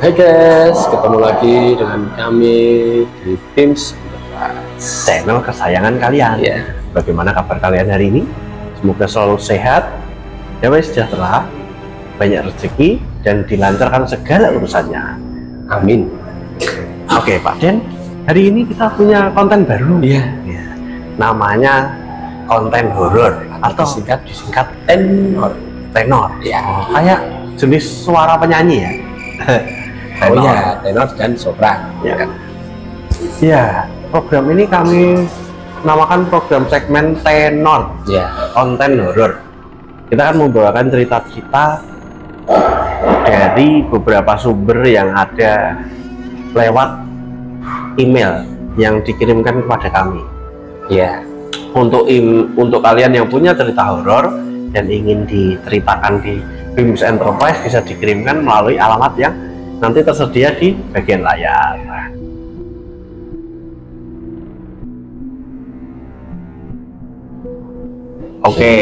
Hai guys, ketemu lagi dengan kami di Teams channel kesayangan kalian. ya. Bagaimana kabar kalian hari ini? Semoga selalu sehat, damai sejahtera, banyak rezeki, dan dilancarkan segala urusannya. Amin. Oke Pak Den, hari ini kita punya konten baru. Iya. Namanya konten horor atau disingkat tenor. Ya. Kayak jenis suara penyanyi ya. Oh ya, tenor dan sopran. Ya kan? Ya, program ini kami namakan program segmen tenor. Ya. Konten horor. Kita akan membawakan cerita-cerita dari beberapa sumber yang ada lewat email yang dikirimkan kepada kami. Ya. Untuk kalian yang punya cerita horor dan ingin diceritakan di BIMS Enterprise, bisa dikirimkan melalui alamat yang nanti tersedia di bagian layar. Oke,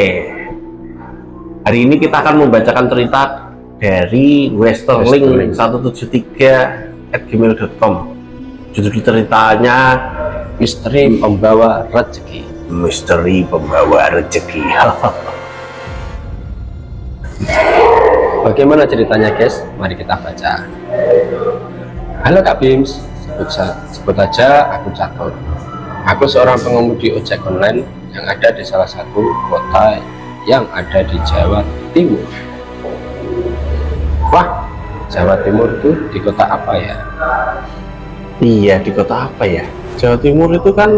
hari ini kita akan membacakan cerita dari Westerling 173@gmail.com. Judul ceritanya Misteri Pembawa Rezeki. Misteri Pembawa Rezeki. Bagaimana ceritanya guys? Mari kita baca. Halo Kak Bims, sebut aja aku Catur. Aku seorang pengemudi ojek online yang ada di salah satu kota yang ada di Jawa Timur. Wah, Jawa Timur itu di kota apa ya? Iya, di kota apa ya? Jawa Timur itu kan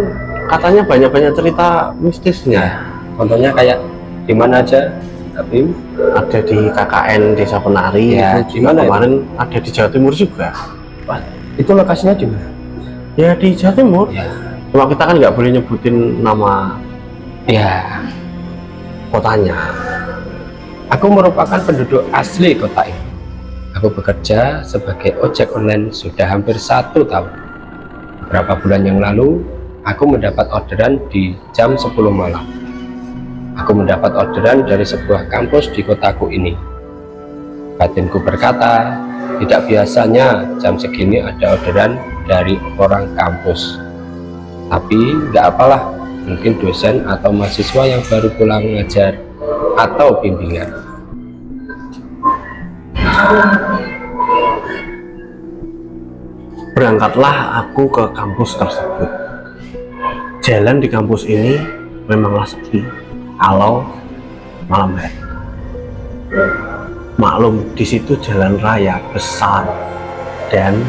katanya banyak-banyak cerita mistisnya. Contohnya kayak di mana aja? Tapi ada di KKN Desa Penari ya, itu juga kemarin itu? Ada di Jawa Timur juga. Wah, itu lokasinya di mana? Ya di Jawa Timur ya. Cuma kita kan nggak boleh nyebutin nama ya kotanya. Aku merupakan penduduk asli kota ini. Aku bekerja sebagai ojek online sudah hampir 1 tahun. Beberapa bulan yang lalu aku mendapat orderan di jam 10 malam. Aku mendapat orderan dari sebuah kampus di kotaku ini. Batinku berkata, tidak biasanya jam segini ada orderan dari orang kampus. Tapi nggak apalah, mungkin dosen atau mahasiswa yang baru pulang ngajar atau bimbingan. Berangkatlah aku ke kampus tersebut. Jalan di kampus ini memanglah sepi kalau malam hari. Maklum, di situ jalan raya besar dan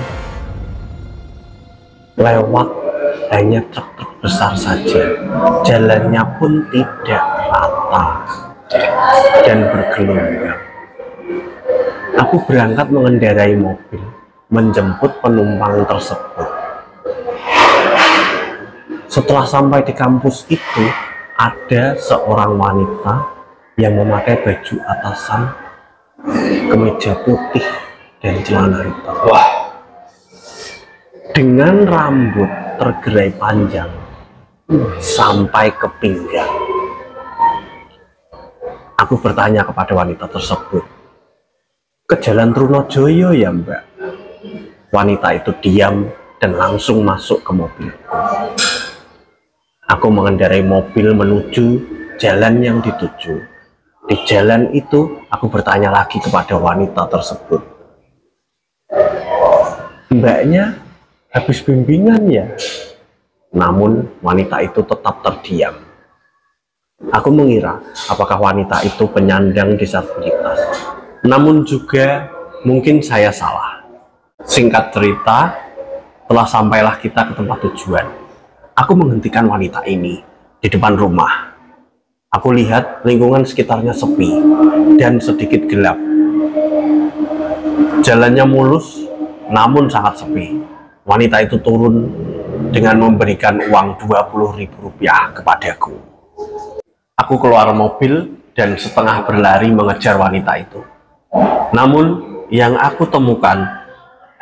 lewat hanya truk-truk besar saja. Jalannya pun tidak rata dan bergelombang. Aku berangkat mengendarai mobil menjemput penumpang tersebut. Setelah sampai di kampus itu, ada seorang wanita yang memakai baju atasan, kemeja putih dan celana hitam. Wah, dengan rambut tergerai panjang sampai ke pinggang. Aku bertanya kepada wanita tersebut, "Ke Jalan Trunojoyo ya Mbak?" Wanita itu diam dan langsung masuk ke mobilku. Aku mengendarai mobil menuju jalan yang dituju. Di jalan itu, aku bertanya lagi kepada wanita tersebut, "Mbaknya habis bimbingan ya?" Namun wanita itu tetap terdiam. Aku mengira apakah wanita itu penyandang disabilitas. Namun juga mungkin saya salah. Singkat cerita, telah sampailah kita ke tempat tujuan. Aku menghentikan wanita ini di depan rumah. Aku lihat lingkungan sekitarnya sepi dan sedikit gelap. Jalannya mulus, namun sangat sepi. Wanita itu turun dengan memberikan uang Rp20.000 kepadaku. Aku keluar mobil dan setengah berlari mengejar wanita itu. Namun yang aku temukan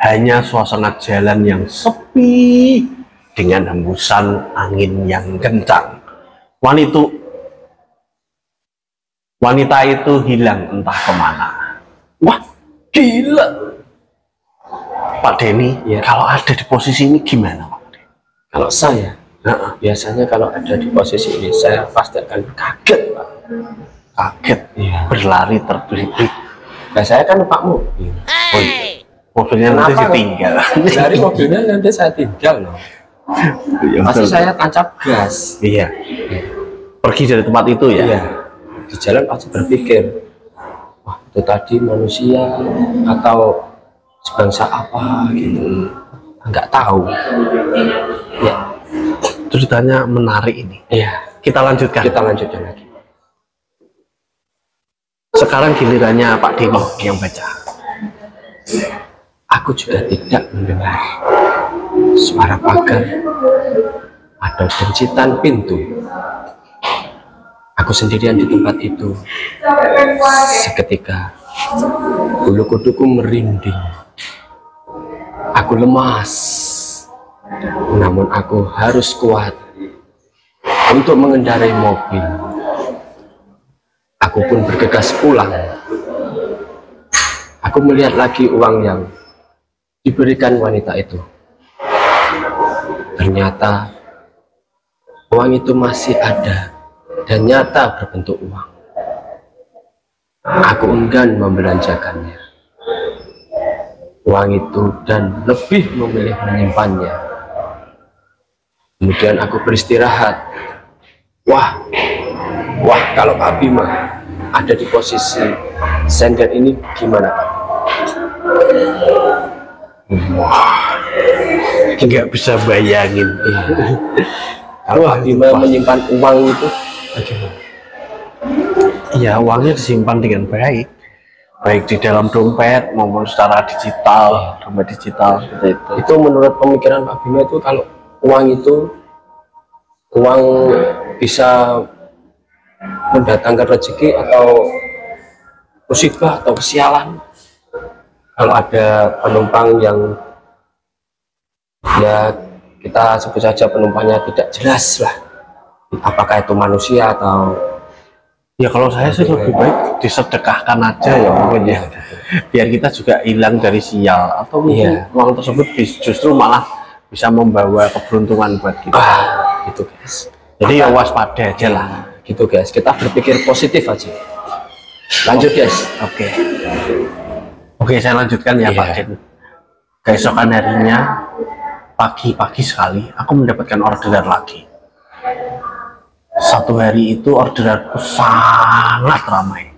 hanya suasana jalan yang sepi dengan hembusan angin yang kencang. Wanita itu hilang entah kemana. Wah, gila! Pak Denny, Ya. kalau ada di posisi ini gimana Pak? Kalau saya, biasanya kalau ada di posisi ini, saya pasti akan kaget, Pak. Kaget, Iya. berlari terbelit-belit. Nah, saya kan numpak mobil. Oh iya. Mobilnya nanti Kenapa? ditinggal. Dari mobilnya nanti saya tinggal loh. Iya, Pasti betul. saya tancap gas. Iya. Pergi dari tempat itu ya. Iya. Di jalan pasti berpikir, wah itu tadi manusia atau sebangsa apa gitu. Nggak tahu. Ya. Ceritanya menarik ini. Iya. Kita lanjutkan. Kita lanjutkan lagi. Sekarang gilirannya Pak Denny yang baca. Aku juga tidak mendengar suara pagar atau dencitan pintu. Aku sendirian di tempat itu. Seketika bulu kuduku merinding. Aku lemas, namun aku harus kuat untuk mengendarai mobil. Aku pun bergegas pulang. Aku melihat lagi uang yang diberikan wanita itu. Ternyata uang itu masih ada dan nyata berbentuk uang. Aku enggan membelanjakannya uang itu dan lebih memilih menyimpannya. Kemudian aku beristirahat. Wah kalau Pak Bima ada di posisi sender ini gimana Pak? Wah, nggak bisa bayangin. Kalau Pak Bima menyimpan uang itu bagaimana? Ya, uangnya disimpan dengan baik, baik di dalam dompet maupun secara digital, dompet digital seperti itu. Itu menurut pemikiran Pak Bima itu kalau uang bisa mendatangkan rezeki atau musibah atau kesialan. Kalau ada penumpang yang ya kita sebut saja penumpangnya tidak jelas lah, apakah itu manusia atau Ya kalau saya sih lebih baik disedekahkan aja ya mungkin ya, biar kita juga hilang dari sial, atau mungkin uang tersebut justru malah bisa membawa keberuntungan buat kita. gitu guys. Jadi ya waspada aja lah. Gitu guys, kita berpikir positif aja. Lanjut guys. Oke, saya lanjutkan ya Pak Den. Keesokan harinya pagi-pagi sekali aku mendapatkan orderan lagi. Satu hari itu orderanku sangat ramai.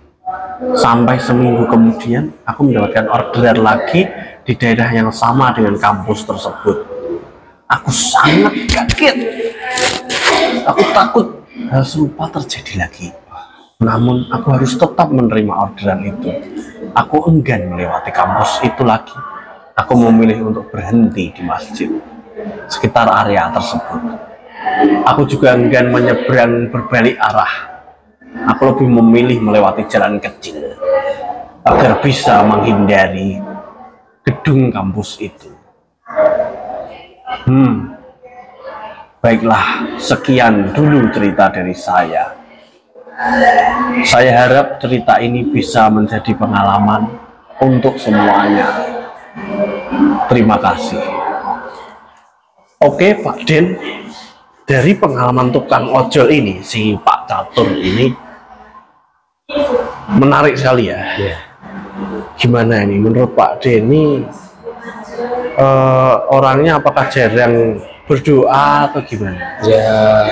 Sampai seminggu kemudian aku mendapatkan orderan lagi di daerah yang sama dengan kampus tersebut. Aku sangat kaget. Aku takut hal serupa terjadi lagi. Namun aku harus tetap menerima orderan itu. Aku enggan melewati kampus itu lagi. Aku memilih untuk berhenti di masjid sekitar area tersebut. Aku juga enggan menyeberang berbalik arah. Aku lebih memilih melewati jalan kecil agar bisa menghindari gedung kampus itu. Baiklah, sekian dulu cerita dari saya. Saya harap cerita ini bisa menjadi pengalaman untuk semuanya. Terima kasih. Oke Pak Den, dari pengalaman tukang ojol ini, si Pak Catur ini menarik sekali ya. Gimana ini menurut Pak Den ini orangnya apakah jarang berdoa atau gimana? Ya,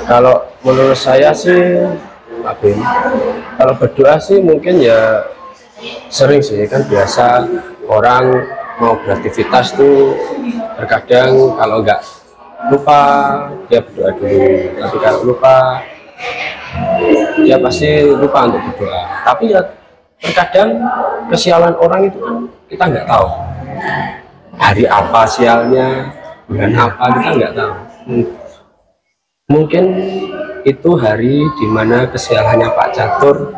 kalau menurut saya sih Pak Bin, kalau berdoa sih mungkin ya sering sih, kan biasa orang mau beraktivitas tuh terkadang kalau nggak lupa dia berdoa dulu, tapi kalau lupa dia pasti lupa untuk berdoa. Tapi ya terkadang kesialan orang itu kan kita nggak tahu hari apa sialnya, bulan apa kita nggak tahu. Mungkin itu hari dimana kesialannya Pak Catur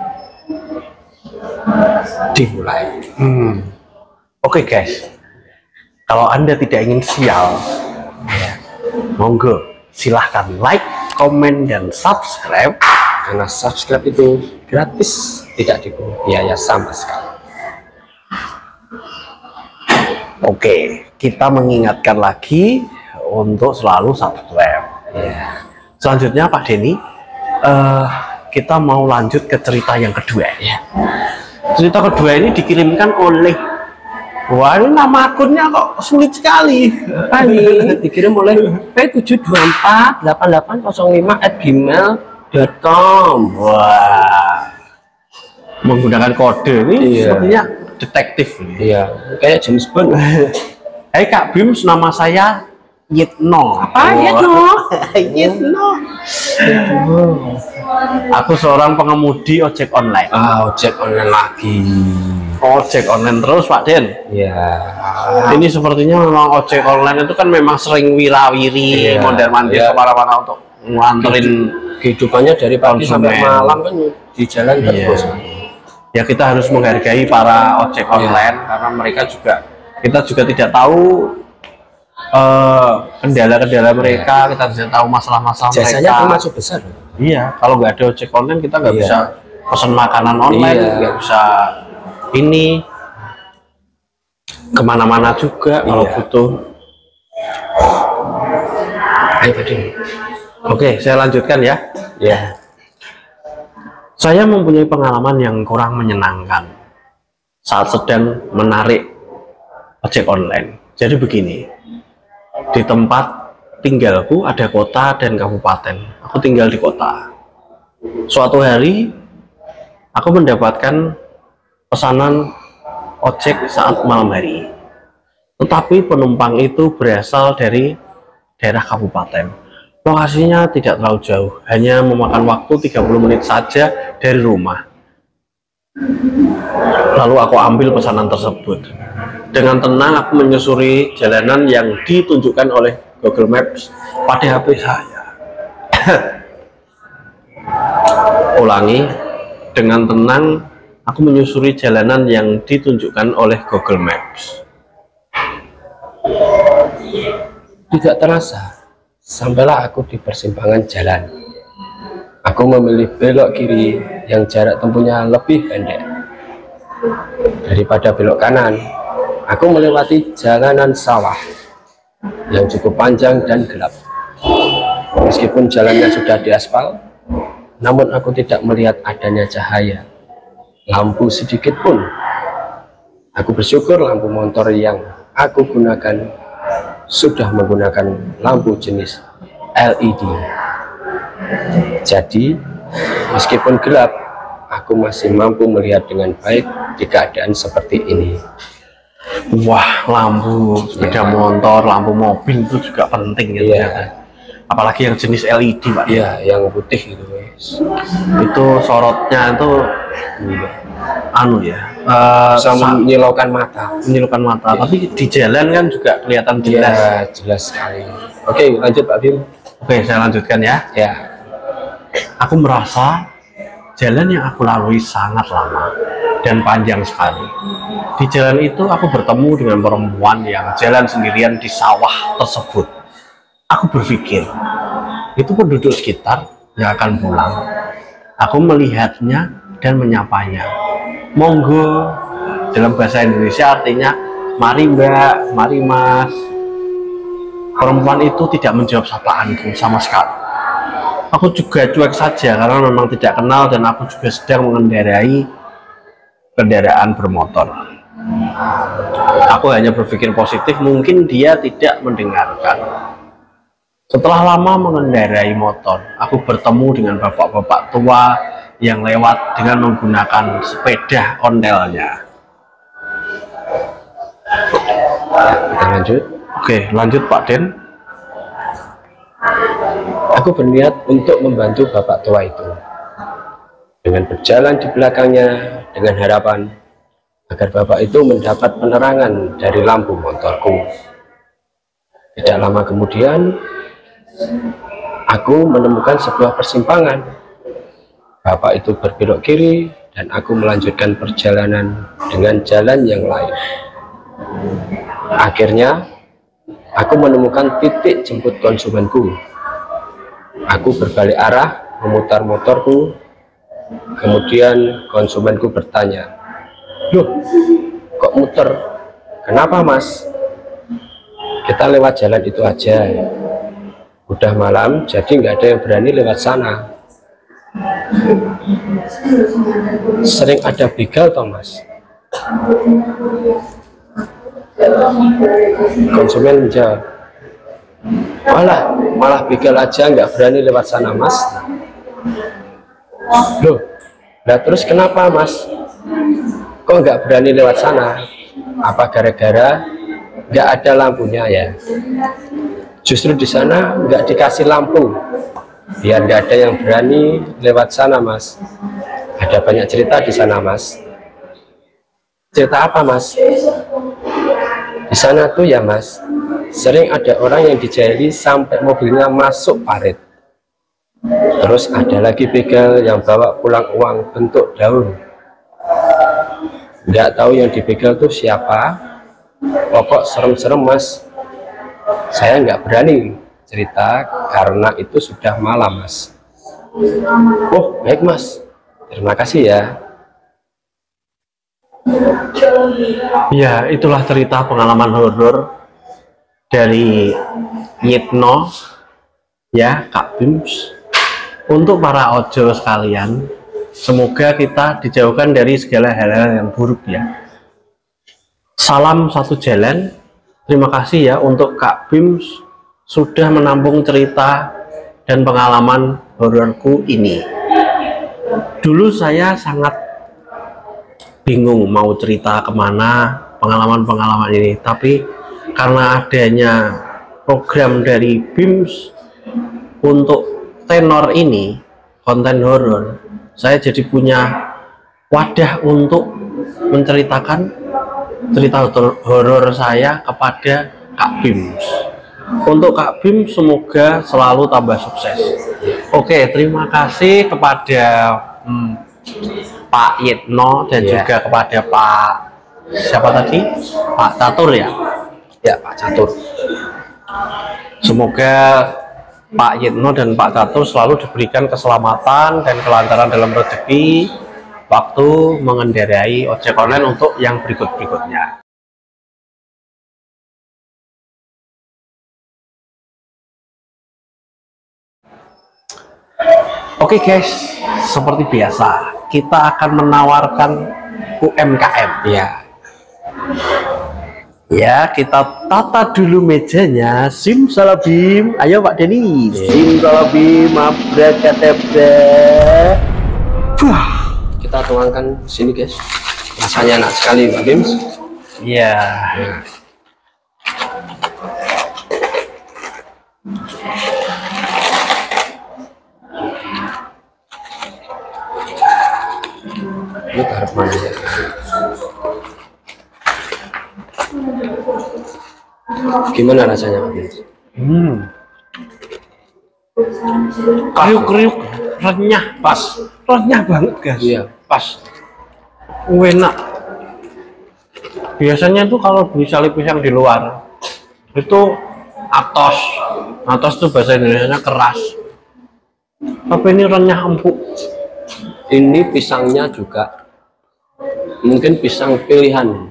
dimulai. Oke guys, kalau Anda tidak ingin sial, monggo silahkan like, komen, dan subscribe. Karena subscribe itu gratis, tidak dipungut biaya sama sekali. Oke, kita mengingatkan lagi untuk selalu subscribe. Ya. Selanjutnya Pak Denny, kita mau lanjut ke cerita yang kedua ya. Cerita kedua ini dikirimkan oleh, wah ini nama akunnya kok sulit sekali. Ini dikirim oleh p7248805@gmail.com. Wah, menggunakan kode ini Iya. sepertinya detektif ini. Iya, kayak James Bond. Hai Kak Bims, nama saya Yitno. Apa Yitno? Yitno. Aku seorang pengemudi ojek online. Ojek online lagi. Ojek online terus Pak Den. Ya. Ini sepertinya memang ojek online itu kan memang sering wirawiri, Iya, mondar-mandir iya. kemana-mana untuk nganterin. Kehidupannya dari pagi sampai Konsumen. malam kan di jalan terus. Ya kita harus menghargai para ojek online karena mereka juga, kita juga tidak tahu kendala-kendala mereka, kita tidak tahu masalah-masalah Jasanya mereka. termasuk besar. Iya, kalau nggak ada ojek online kita nggak Iya. bisa pesan makanan online, Iya. nggak bisa ini kemana-mana juga kalau Iya. butuh. Ayo Pak Din. Oke, saya lanjutkan ya. Ya. Saya mempunyai pengalaman yang kurang menyenangkan saat sedang menarik ojek online. Jadi begini, di tempat tinggalku ada kota dan kabupaten. Aku tinggal di kota. Suatu hari, aku mendapatkan pesanan ojek saat malam hari. Tetapi penumpang itu berasal dari daerah kabupaten. Lokasinya tidak terlalu jauh, hanya memakan waktu 30 menit saja dari rumah. Lalu aku ambil pesanan tersebut. Dengan tenang aku menyusuri jalanan yang ditunjukkan oleh Google Maps pada HP saya. Ulangi, dengan tenang aku menyusuri jalanan yang ditunjukkan oleh Google Maps. Tidak terasa, sampailah aku di persimpangan jalan. Aku memilih belok kiri yang jarak tempuhnya lebih pendek daripada belok kanan. Aku melewati jalanan sawah yang cukup panjang dan gelap. Meskipun jalannya sudah diaspal, namun aku tidak melihat adanya cahaya lampu sedikit pun. Aku bersyukur lampu motor yang aku gunakan sudah menggunakan lampu jenis LED. Jadi, meskipun gelap, aku masih mampu melihat dengan baik di keadaan seperti ini. Wah, lampu sepeda motor, lampu mobil itu juga penting gitu Iya. ya. Apalagi yang jenis LED, Pak. Iya, yang putih gitu, guys. Itu sorotnya itu anu ya, Bisa menyilaukan mata. menyilaukan mata. Tapi di jalan kan juga kelihatan jelas. Iya, jelas sekali. Oke, lanjut Pak Bim. Oke, saya lanjutkan ya. Ya. Aku merasa jalan yang aku lalui sangat lama dan panjang sekali. Di jalan itu aku bertemu dengan perempuan yang jalan sendirian di sawah tersebut. Aku berpikir, itu penduduk sekitar yang akan pulang. Aku melihatnya dan menyapanya. Monggo, dalam bahasa Indonesia artinya, mari mbak, mari mas. Perempuan itu tidak menjawab sapaanku sama sekali. Aku juga cuek saja karena memang tidak kenal dan aku juga sedang mengendarai kendaraan bermotor. Aku hanya berpikir positif, mungkin dia tidak mendengarkan. Setelah lama mengendarai motor, aku bertemu dengan bapak-bapak tua yang lewat dengan menggunakan sepeda ondelnya. Kita lanjut. Oke, lanjut Pak Den. Aku berniat untuk membantu bapak tua itu dengan berjalan di belakangnya dengan harapan agar bapak itu mendapat penerangan dari lampu motorku. Tidak lama kemudian, aku menemukan sebuah persimpangan. Bapak itu berbelok kiri dan aku melanjutkan perjalanan dengan jalan yang lain. Akhirnya, aku menemukan titik jemput konsumenku. Aku berbalik arah, memutar motorku. Kemudian konsumenku bertanya, "Loh, kok muter? Kenapa Mas? Kita lewat jalan itu aja. Udah malam, jadi nggak ada yang berani lewat sana. Sering ada begal toh Mas? Konsumen menjawab, malah begal aja nggak berani lewat sana Mas. Loh, nah terus kenapa Mas? Kok nggak berani lewat sana? Apa gara-gara nggak ada lampunya ya? Justru di sana nggak dikasih lampu, biar nggak ada yang berani lewat sana Mas. Ada banyak cerita di sana Mas. Cerita apa Mas? Di sana tuh ya Mas, sering ada orang yang dijahili sampai mobilnya masuk parit. Terus ada lagi begal yang bawa pulang uang bentuk daun. Nggak tahu yang dibegal tuh siapa. Pokok serem-serem Mas. Saya nggak berani cerita karena itu sudah malam Mas. Oh baik Mas, terima kasih ya. Ya, itulah cerita pengalaman horor dari Yitno, ya Kak Bims. Untuk para ojol sekalian, semoga kita dijauhkan dari segala hal-hal yang buruk ya. Salam satu jalan. Terima kasih ya untuk Kak Bims sudah menampung cerita dan pengalaman hororku ini. Dulu saya sangat bingung mau cerita kemana pengalaman-pengalaman ini, tapi karena adanya program dari BIMS untuk tenor ini, konten horor, saya jadi punya wadah untuk menceritakan cerita horor saya kepada Kak BIMS. Untuk Kak BIMS semoga selalu tambah sukses. Oke, terima kasih kepada Pak Yitno dan juga kepada Pak siapa tadi? Pak Catur ya? Ya Pak Catur. Semoga Pak Yitno dan Pak Catur selalu diberikan keselamatan dan kelancaran dalam rezeki waktu mengendarai ojek online untuk yang berikut-berikutnya. Oke guys, seperti biasa kita akan menawarkan UMKM ya. Ya, kita tata dulu mejanya. Simsalabim. Ayo Pak Denny. Simsalabim, abrakadabra. Kita tuangkan sini guys. Rasanya enak sekali Pak Bims. Iya. Ini taruh mana ya? Gimana rasanya Pak Bims? Kriuk-kriuk, renyah, pas. Renyah banget guys. Iya. Pas. Enak. Biasanya tuh kalau beli sale pisang di luar itu atos. Atos tuh bahasa Indonesianya keras. Tapi ini renyah empuk. Ini pisangnya juga mungkin pisang pilihan.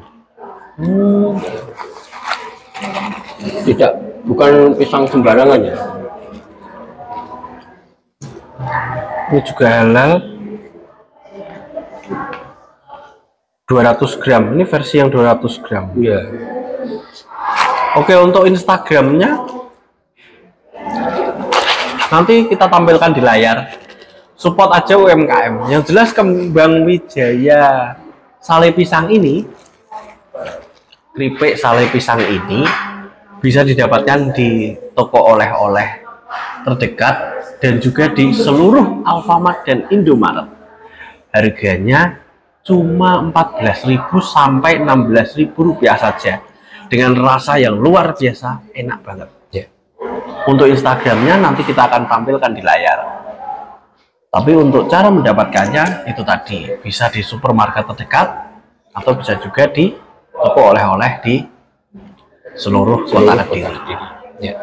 Tidak, bukan pisang sembarangan ya. Ini juga halal. 200 gram. Ini versi yang 200 gram. Iya. Oke, untuk Instagramnya nanti kita tampilkan di layar. Support aja UMKM. Yang jelas Kembang Wijaya sale pisang ini, keripik sale pisang ini bisa didapatkan di toko oleh-oleh terdekat dan juga di seluruh Alfamart dan Indomaret. Harganya cuma 14.000 sampai 16.000 rupiah saja, dengan rasa yang luar biasa enak banget ya. Untuk Instagramnya nanti kita akan tampilkan di layar. Tapi untuk cara mendapatkannya itu tadi, bisa di supermarket terdekat atau bisa juga di toko oleh-oleh di seluruh kota Kediri. Ya.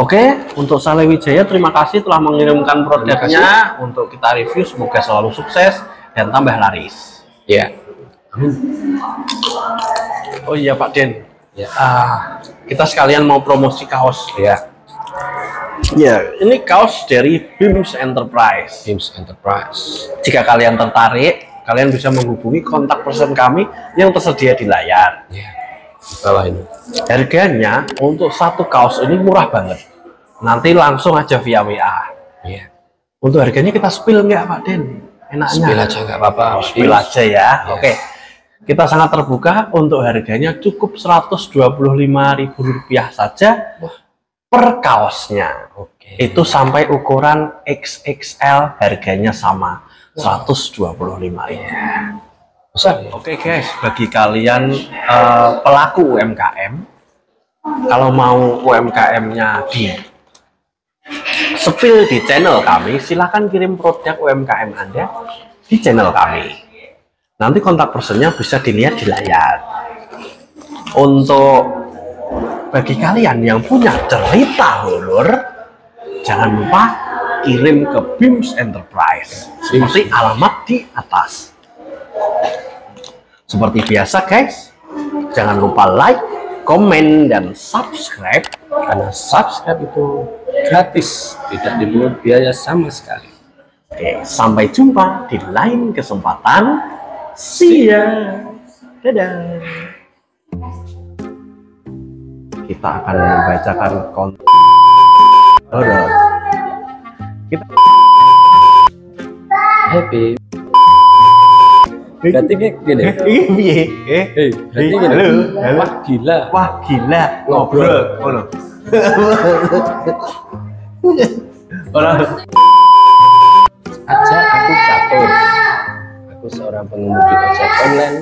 Oke, untuk Sale Wijaya terima kasih telah mengirimkan produknya untuk kita review. Semoga selalu sukses dan tambah laris. Ya. Amin. Oh iya Pak Den. Ya. Kita sekalian mau promosi kaos. Ya. Ya, ini kaos dari BIMS Enterprise. BIMS Enterprise. Jika kalian tertarik, kalian bisa menghubungi kontak person kami yang tersedia di layar. Ya. Di bawah ini. Harganya untuk satu kaos ini murah banget. Nanti langsung aja via WA. Ya. Untuk harganya kita spill nggak Pak Den? Enaknya. Spill aja nggak apa-apa. Spill aja ya. Ya. Oke. Kita sangat terbuka untuk harganya cukup Rp125.000 saja. Wah. Per kaosnya. Oke. Itu sampai ukuran XXL harganya sama 125.000. Besar ya? Oke guys, bagi kalian pelaku UMKM, kalau mau UMKM-nya di spill di channel kami, silahkan kirim produk UMKM Anda di channel kami. Nanti kontak personnya bisa dilihat di layar. Untuk bagi kalian yang punya cerita horor, jangan lupa kirim ke BIMS Enterprise seperti alamat di atas. Seperti biasa guys, jangan lupa like, komen, dan subscribe, Karena subscribe itu gratis, tidak dipungut biaya sama sekali. Oke, sampai jumpa di lain kesempatan. See ya. Dadah. Kita akan membacakan konten horor. Kita Happy. Berarti kayak gini. Berarti gini. Halo. Wah gila. Wah gila ngobrol. Aja aku catur. Aku seorang pengemudi ojek online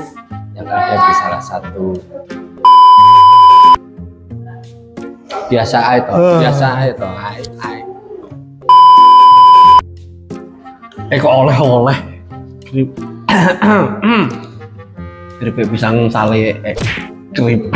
yang ada di salah satu. Biasa itu, Kok oleh-oleh keripik pisang sale keripik